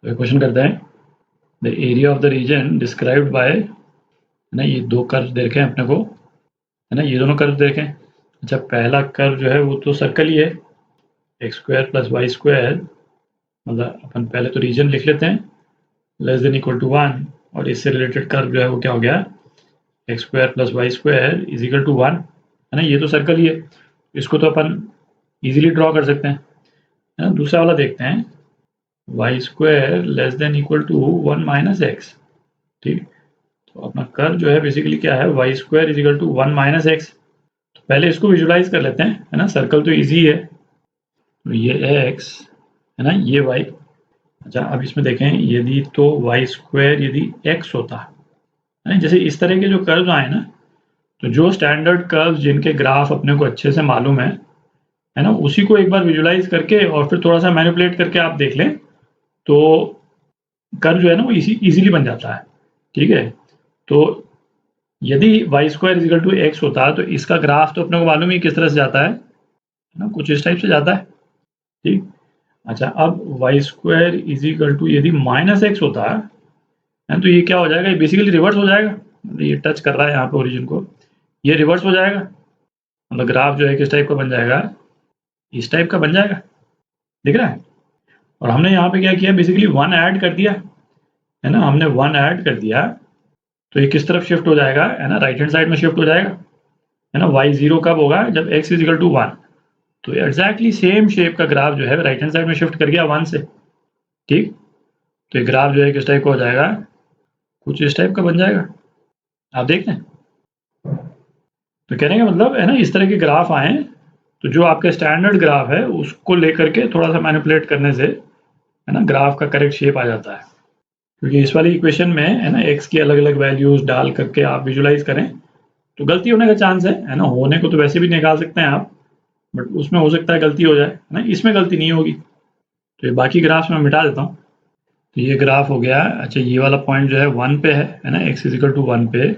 तो क्वेश्चन करते हैं the area of the region described by, है ना, ये दो कर्व दे रखे हैं अपने को, है ना, ये दोनों कर्व दे रखे हैं। अच्छा, पहला कर्व जो है वो तो सर्कल ही है, x square plus y square, मतलब अपन पहले तो रीजन लिख लेते हैं लेस देन इक्वल टू 1, और इससे रिलेटेड कर्व जो है वो क्या हो गया, x square plus y square is equal to 1, है ना, ये तो सर्कल ही है, इसको तो अपन इजीली ड्रॉ कर सकते हैं, है ना। दूसरा वाला देखते हैं, y square less than equal to 1 minus x, ठीक। तो अपना कर्व जो है बेसिकली क्या है, y square is equal to 1 minus x. तो पहले इसको विजुलाइज कर लेते हैं, है ना, सर्कल तो इजी है, तो ये एक्स, है ना, ये वाई। अच्छा, अब इसमें देखें, यदि तो वाई स्क्वायर यदि एक्स होता है ना, जैसे इस तरह के जो कर्व आए ना, तो जो स्टैंडर्ड कर्व जिनके ग्राफ अपने को अच्छे से मालूम है ना, उसी को एक बार विजुलाइज करके और फिर थोड़ा सा मैनिपुलेट करके आप देख लें, तो कर्व जो है ना वो इजीली बन जाता है, ठीक है। तो यदि y square is equal to x होता तो इसका ग्राफ तो अपने को मालूम ही किस तरह से जाता है ना, कुछ इस टाइप से जाता है, ठीक। अच्छा, अब वाई स्क्वायर इजिकल टू यदि माइनस एक्स होता है तो ये क्या हो जाएगा, ये बेसिकली रिवर्स हो जाएगा, मतलब ये टच कर रहा है यहाँ पे ओरिजिन को, ये रिवर्स हो जाएगा, मतलब ग्राफ जो है किस टाइप का बन जाएगा, इस टाइप का बन जाएगा, दिख रहा है। और हमने यहाँ पे क्या किया, बेसिकली 1 ऐड कर दिया, है ना, हमने 1 ऐड कर दिया, तो ये किस तरफ शिफ्ट हो जाएगा, है ना, राइट हैंड साइड में शिफ्ट हो जाएगा, है ना। वाई जीरो कब होगा, जब एक्स इज इक्वल टू 1, तो एग्जैक्टली सेम शेप का ग्राफ जो है राइट हैंड साइड में शिफ्ट कर गया 1 से, ठीक। तो ये ग्राफ जो है किस टाइप का हो जाएगा, कुछ इस टाइप का बन जाएगा, आप देख लें। तो कहने का मतलब है ना, इस तरह के ग्राफ आए तो जो आपका स्टैंडर्ड ग्राफ है उसको लेकर के थोड़ा सा मैनिपुलेट करने से, है ना, ग्राफ का करेक्ट शेप आ जाता है। क्योंकि इस वाली इक्वेशन में, है ना, एक्स की अलग अलग वैल्यूज डाल करके आप विजुलाइज करें तो गलती होने का चांस है ना, होने को तो वैसे भी निकाल सकते हैं आप, बट उसमें हो सकता है गलती हो जाए, है ना, इसमें गलती नहीं होगी। तो ये बाकी ग्राफ्स में मिटा देता हूँ। तो ये ग्राफ हो गया। अच्छा, ये वाला पॉइंट जो है 1 पे है ना, एक्स इजिकल टू 1 पे।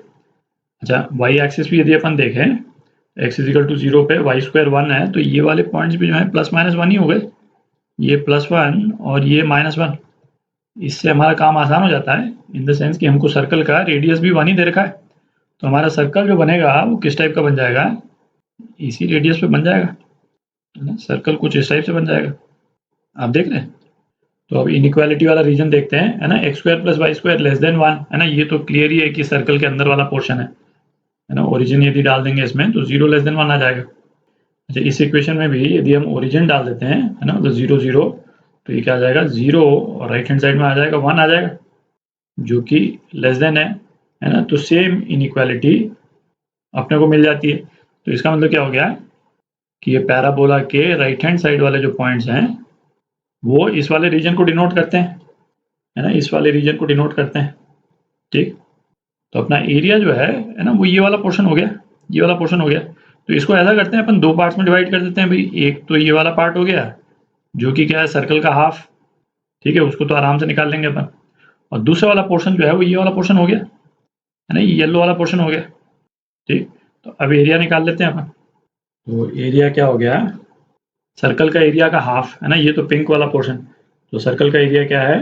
अच्छा, वाई एक्सिस भी यदि अपन देखें, एक्स इजिकल टू 0 पे, वाई स्क्वायर 1 है, तो ये वाले पॉइंट्स भी जो है प्लस माइनस 1 ही हो गए, ये +1 और ये -1। इससे हमारा काम आसान हो जाता है, इन द सेंस कि हमको सर्कल का रेडियस भी 1 ही दे रखा है, तो हमारा सर्कल जो बनेगा वो किस टाइप का बन जाएगा, इसी रेडियस पे बन जाएगा, है ना, सर्कल कुछ इस टाइप से बन जाएगा, आप देख रहे हैं। तो अब इनइक्वालिटी वाला रीजन देखते हैं, है ना, x square plus y square less than 1, है ना, ये तो क्लियर ही है कि सर्कल के अंदर वाला पोर्शन है ना, ओरिजिन यदि डाल देंगे इसमें तो 0 लेस देन 1 आ जाएगा। अच्छा, इस इक्वेशन में भी यदि हम ओरिजिन डाल देते हैं, है ना, तो 0 0, तो ये क्या आ जाएगा, 0, और राइट हैंड साइड में आ जाएगा 1 आ जाएगा, जो कि लेस देन है ना, तो सेम इनइक्वालिटी अपने को मिल जाती है। तो इसका मतलब क्या हो गया कि ये पैराबोला के राइट हैंड साइड वाले जो पॉइंट्स हैं वो इस वाले रीजन को डिनोट करते हैं, है ना, इस वाले रीजन को डिनोट करते हैं, ठीक। तो अपना एरिया जो है ना, वो ये वाला पोर्शन हो गया, ये वाला पोर्शन हो गया। तो इसको ऐसा करते हैं, अपन दो पार्ट्स में डिवाइड कर देते हैं भाई। एक तो ये वाला पार्ट हो गया जो कि क्या है, सर्कल का हाफ, ठीक है, उसको तो आराम से निकाल लेंगे अपन। और दूसरा वाला पोर्शन जो है वो ये वाला पोर्शन हो गया, है ना, ये येलो वाला पोर्शन हो गया, ठीक। तो अब एरिया निकाल लेते हैं अपन। तो एरिया क्या हो गया, सर्कल का एरिया का हाफ, है ना, ये तो पिंक वाला पोर्शन। तो सर्कल का एरिया क्या है,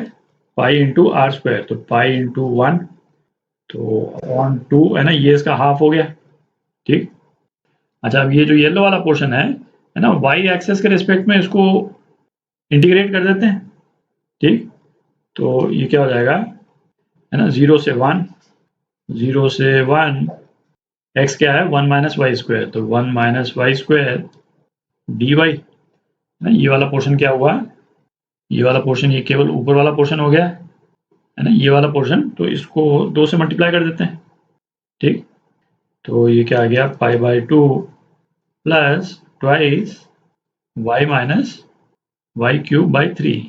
पाई इंटू आर स्क्वायर, तो पाई इंटू 1, तो ऑन 2, है ना, ये इसका हाफ हो गया, ठीक। अच्छा, अब ये जो येलो वाला पोर्शन है ना, वाई एक्सेस के रिस्पेक्ट में इसको इंटीग्रेट कर देते हैं, ठीक। तो ये क्या हो जाएगा, है ना, 0 से 1, 0 से 1, एक्स क्या है 1 माइनस वाई स्क्वायर, तो 1 minus y square d y, ना, ये वाला पोर्शन क्या हुआ, ये वाला पोर्शन, ये केवल ऊपर वाला पोर्शन हो गया, है ना, ये वाला पोर्शन, तो इसको 2 से मल्टीप्लाई कर देते हैं, ठीक। तो ये क्या आ गया, pi by 2 plus twice y minus y cube by 3,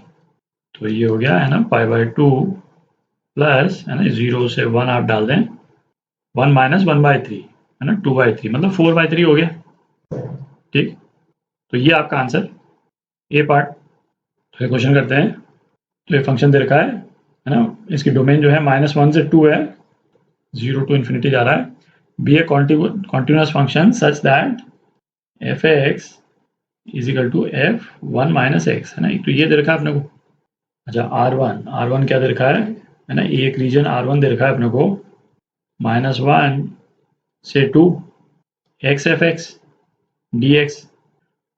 तो ये हो गया, है ना, पाई बाई 2 प्लस, है ना, 0 से 1 आप डाल दें, 1 माइनस 1/3, है ना, 2/3, मतलब 4/3 हो गया, ठीक। तो ये आपका आंसर, ए पार्ट। तो ये क्वेश्चन करते हैं। तो ये फंक्शन दे रखा है ना, इसकी डोमेन जो है -1 से 2 है, 0 टू इन्फिनिटी जा रहा है, be a continuous function such that f x is equal to f1 minus x, है ना, तो ये दे रखा है अपने को, अच्छा R1 क्या दे रखा है ना, एक रीजन R1 दे रखा है अपने को -1 से 2 x f x d x,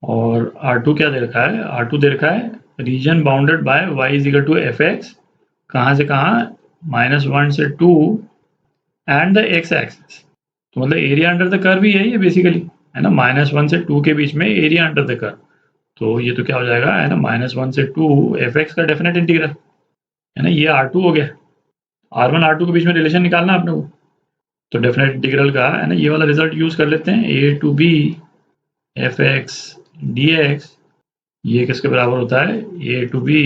और R2 क्या दे रखा है, R2 दे रखा है region bounded by y is equal to f x, कहाँ से कहाँ, -1 से 2 एंड द एक्स एक्सिस। तो मतलब एरिया अंडर द कर्व ही है ये बेसिकली, है ना, -1 से 2 के बीच में एरिया अंडर द कर्व। तो ये तो क्या हो जाएगा, है ना, -1 से 2 एफ एक्स का डेफिनेट इंटीग्रल, है ना, ये R2 हो गया। R1 R2 के बीच में रिलेशन निकालना है अपने को, तो डेफिनेट इंटीग्रल का, है ना, ये वाला रिजल्ट यूज कर लेते हैं, a to b f x d x, ये किसके बराबर होता है, a to b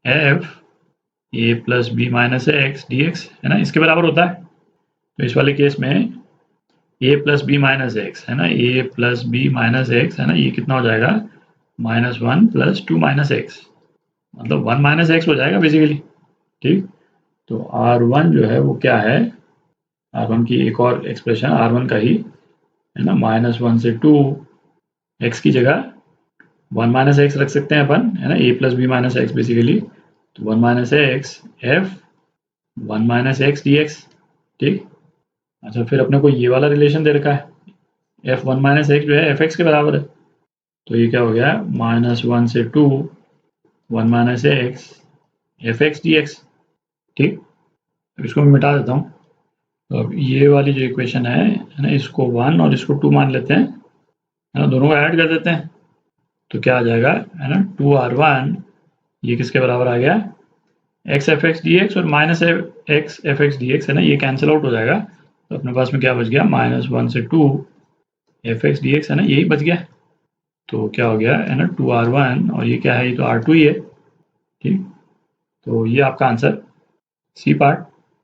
f a plus b minus x d x, है ना, इसके बराबर होता है। तो इस वाले केस में ए प्लस बी माइनस एक्स, है ना, a plus b minus x, है ना, ये कितना हो जाएगा, -1 प्लस 2 माइनस एक्स, मतलब 1 माइनस एक्स हो जाएगा बेसिकली। ठीक, तो R1 जो है वो क्या है, R1 की एक और एक्सप्रेशन R1 का ही, है ना, -1 से 2 एक्स की जगह 1 माइनस एक्स रख सकते हैं अपन, है ना, a plus b minus x basically, तो 1 minus x f 1 minus x d x. ठीक, अच्छा फिर अपने को ये वाला रिलेशन दे रखा है, एफ 1 माइनस एक्स जो है एफ एक्स के बराबर है, तो ये क्या हो गया, -1 से 2 1 minus x f x d x. ठीक, अब इसको मैं मिटा देता हूँ। तो अब ये वाली जो इक्वेशन है ना, इसको 1 और इसको 2 मान लेते हैं, है ना, दोनों को ऐड कर देते हैं, तो क्या आ जाएगा, है ना, 2R1 ये किसके बराबर आ गया, x f x d x, और minus x f x d x, है ना, ये कैंसिल आउट हो जाएगा, तो अपने पास में क्या बच गया, -1 से 2 एफ एक्स डी एक्स, है ना, यही बच गया। तो क्या हो गया, है ना, 2R1, और ये क्या है, ये तो R2 ही है। ठीक, तो ये आपका आंसर सी पार्ट।